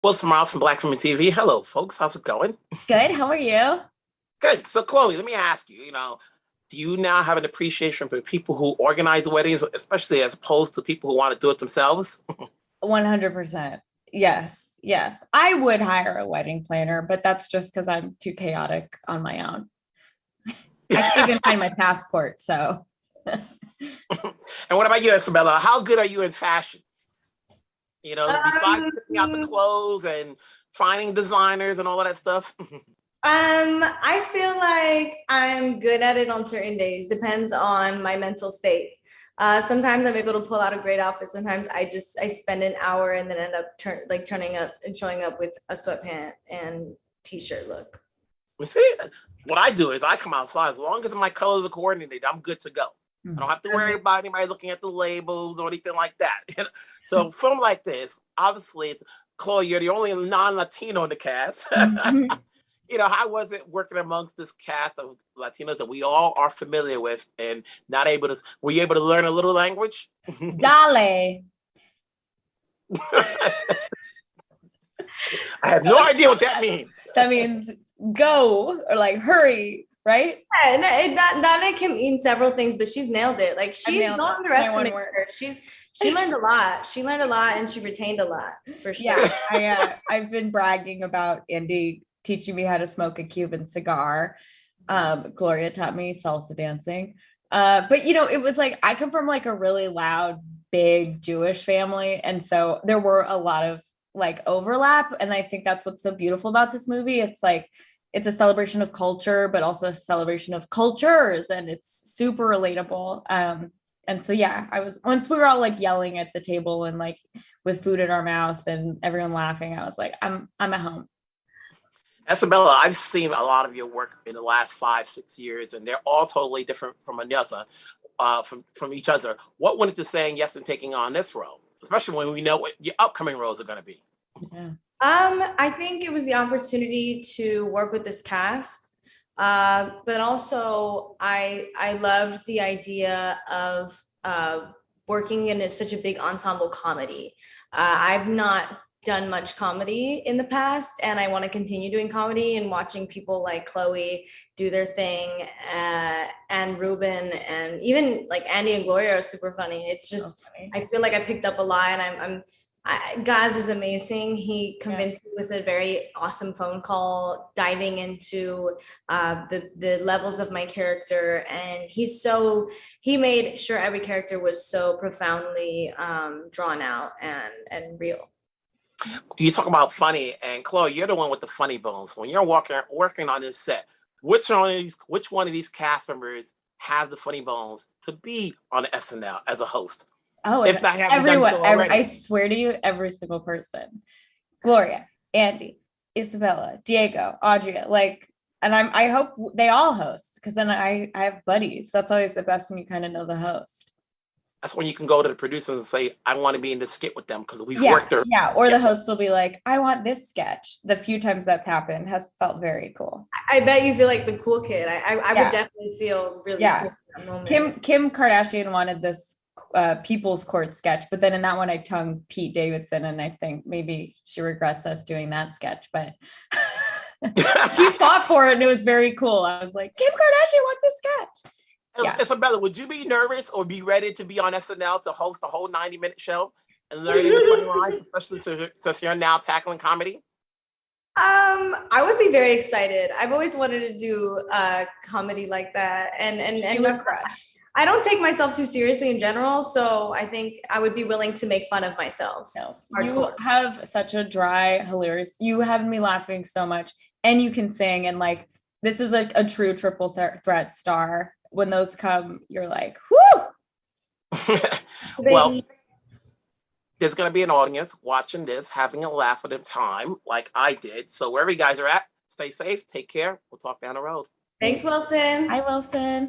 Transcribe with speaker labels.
Speaker 1: Well, Smile from Black Women TV. Hello, folks. How's it going?
Speaker 2: Good. How are you?
Speaker 1: Good. So, Chloe, let me ask you, do you now have an appreciation for people who organize weddings, especially as opposed to people who want to do it themselves?
Speaker 2: 100%. Yes. Yes. I would hire a wedding planner, but that's just because I'm too chaotic on my own. I can't even find my passport. So,
Speaker 1: And what about you, Isabella? How good are you in fashion? Besides
Speaker 3: Um,
Speaker 1: picking out the clothes and finding designers and all of that stuff.
Speaker 3: I feel like I'm good at it on certain days. Depends on my mental state. Sometimes I'm able to pull out a great outfit. Sometimes I spend an hour and then end up turning up and showing up with a sweatpant and t-shirt look.
Speaker 1: You see, what I do is I come outside. As long as my colors are coordinated, I'm good to go. I don't have to worry about anybody looking at the labels or anything like that. So film like this, obviously, it's Chloe, you're the only non-Latino in the cast. How was it working amongst this cast of Latinos that we all are familiar with and not able to, were you able to learn a little language?
Speaker 2: Dale.
Speaker 1: I have no idea what that means.
Speaker 2: That means go or like hurry, right?
Speaker 3: Yeah, that can mean several things, but she's nailed it. Like don't underestimate her. She learned a lot. She learned a lot and she retained a lot for sure.
Speaker 2: Yeah, I've been bragging about Andy teaching me how to smoke a Cuban cigar. Gloria taught me salsa dancing. But it was like I come from like a really loud, big Jewish family, and so there were a lot of like overlap, and I think that's what's so beautiful about this movie. It's like it's a celebration of culture, but also a celebration of cultures, and it's super relatable. And so yeah, I was once we were all like yelling at the table and like with food in our mouth and everyone laughing, I was like, I'm at home.
Speaker 1: Isabella, I've seen a lot of your work in the last 5, 6 years, and they're all totally different from another, from each other. What went into saying yes and taking on this role, especially when we know what your upcoming roles are going to be?
Speaker 2: Yeah.
Speaker 3: I think it was the opportunity to work with this cast. But also I loved the idea of working in such a big ensemble comedy. I've not done much comedy in the past, and I want to continue doing comedy, and watching people like Chloe do their thing, and Ruben, and even like Andy and Gloria are super funny. It's just, I feel like I picked up a lot, and Gaz is amazing. He convinced me with a very awesome phone call, diving into the levels of my character, and he made sure every character was so profoundly drawn out and real.
Speaker 1: You talk about funny, and Chloe, you're the one with the funny bones. When you're working on this set, which one of these cast members has the funny bones to be on SNL as a host?
Speaker 2: Oh,
Speaker 1: if I haven't
Speaker 2: everyone,
Speaker 1: done so already.
Speaker 2: I swear to you, every single person. Gloria, Andy, Isabella, Diego, Audrey, and I hope they all host, because then I have buddies. That's always the best when you kind of know the host.
Speaker 1: That's when you can go to the producers and say, I want to be in the skit with them because we've worked there.
Speaker 2: Yeah, or the host will be like, I want this sketch. The few times that's happened has felt very cool.
Speaker 3: I bet you feel like the cool kid. I would definitely feel really cool in that moment.
Speaker 2: Kim Kardashian wanted this People's Court sketch, but then in that one I tongued Pete Davidson, and I think maybe she regrets us doing that sketch, but she fought for it and it was very cool. I was like, Kim Kardashian wants a sketch.
Speaker 1: Isabella, would you be nervous or be ready to be on SNL to host a whole 90-minute show and learning the funny lines, especially since you're now tackling comedy?
Speaker 3: I would be very excited. I've always wanted to do comedy like that, and I don't take myself too seriously in general, so I think I would be willing to make fun of myself.
Speaker 2: No. You have such a dry, hilarious, you have me laughing so much, and you can sing, and like this is a true triple threat star. When those come, you're like, whoo!
Speaker 1: Well, there's going to be an audience watching this, having a laugh at the time, like I did. So wherever you guys are at, stay safe, take care. We'll talk down the road.
Speaker 3: Thanks, Wilson.
Speaker 2: Hi, Wilson.